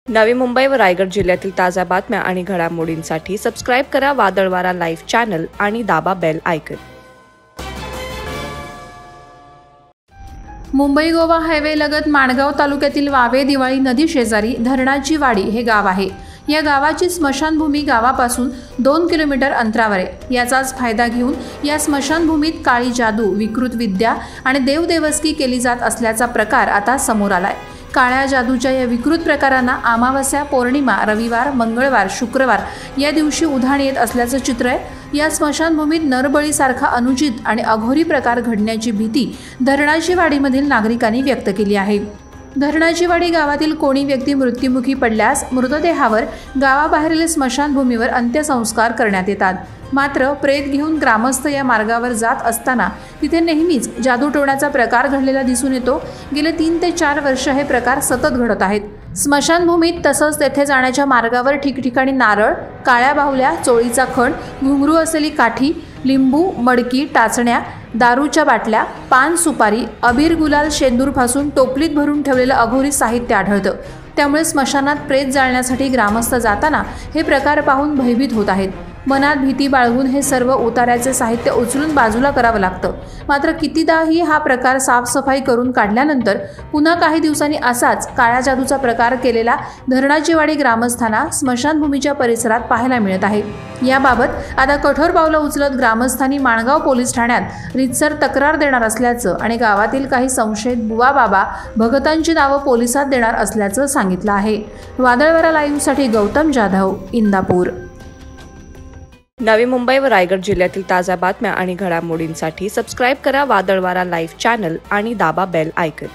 नवी मुंबई व रायगड जिल्ह्यातील ताज्या बातम्या आणि घडामोडींसाठी सबस्क्राईब करा वादळवारा लाईव्ह चॅनल आणि दाबा bell icon. Mumbai Goa highway लगत माणगाव तालुक्यातील वावे दिवाळी नदी शेजारी धरणाची वाडी हे गाव आहे। या गावाची स्मशानभूमी गावापासून 2 किलोमीटर अंतरावर आहे। याचाच फायदा घेऊन या स्मशानभूमीत काळी जादू, विकृत विद्या आणि देवदेवस्की केली जात असल्याचा प्रकार आता समोर आलाय। काळ्या जादूच्या या विकृत प्रकारांना अमावस्या, पौर्णिमा, रविवार, मंगळवार, शुक्रवार या दिवशी उधाण येत असल्याचं चित्र आहे। या स्मशानभूमीत नरबळीसारखा अनुचित आणि अघोरी प्रकार घडण्याची भीती धरणाची वाडीमधील नागरिकांनी व्यक्त केली आहे। धरणाची वाडी गावातील कोणी व्यक्ती मृत्युमुखी पडल्यास मृतदेहावर गावाबाहेरील स्मशानभूमीवर अंत्यसंस्कार करण्यात येतात। मात्र प्रेत घेऊन ग्रामस्थ या मार्गावर जात असताना तिथे नेहमीच जादूटोण्याचा प्रकार घडलेला दिसून येतो। गेले 3 ते 4 वर्ष हे प्रकार सतत घडत आहेत। स्मशानभूमीत तसंच तेथे जाण्याच्या मार्गावर ठिकठिकाणी नारळ, काळ्या बाहुल्या, चोळीचा खण, घुंगरू असलेली काठी, लिंबू, मडकी, टाचण्या, दारूच्या बाटल्या, पान, सुपारी, अबीर, गुलाल, शेंदूरपासून टोपलीत भरून ठेवलेलं अघोरी साहित्य आढळतं। त्यामुळे स्मशानात प्रेत जाळण्यासाठी ग्रामस्थ जाताना हे प्रकार पाहून भयभीत होत आहेत। मनात भीती बाळगून हे सर्व उतार्याचे साहित्य उचलून बाजूला करावं लागतं। मात्र कितीदाही हा प्रकार साफसफाई करून काढल्यानंतर पुन्हा काही दिवसांनी असाच काळ्या जादूचा प्रकार केलेला धरणाची वाडी ग्रामस्थांना स्मशानभूमीच्या परिसरात पाहायला मिळत आहे। याबाबत आता कठोर पावलं उचलत ग्रामस्थांनी माणगाव पोलीस ठाण्यात रीतसर तक्रार देणार असल्याचं आणि गावातील काही संशयित बुवा बाबा भगतांची नावं पोलिसात देणार असल्याचं सांगितलं आहे। वादळवारा लाईव्हसाठी गौतम जाधव, इंदापूर। नवी मुंबई व रायगड जिल्ह्यातील ताज्या बातम्या आणि घडामोडींसाठी सबस्क्राईब करा वादळवारा लाईव्ह चॅनल आणि दाबा बेल आयकॉन।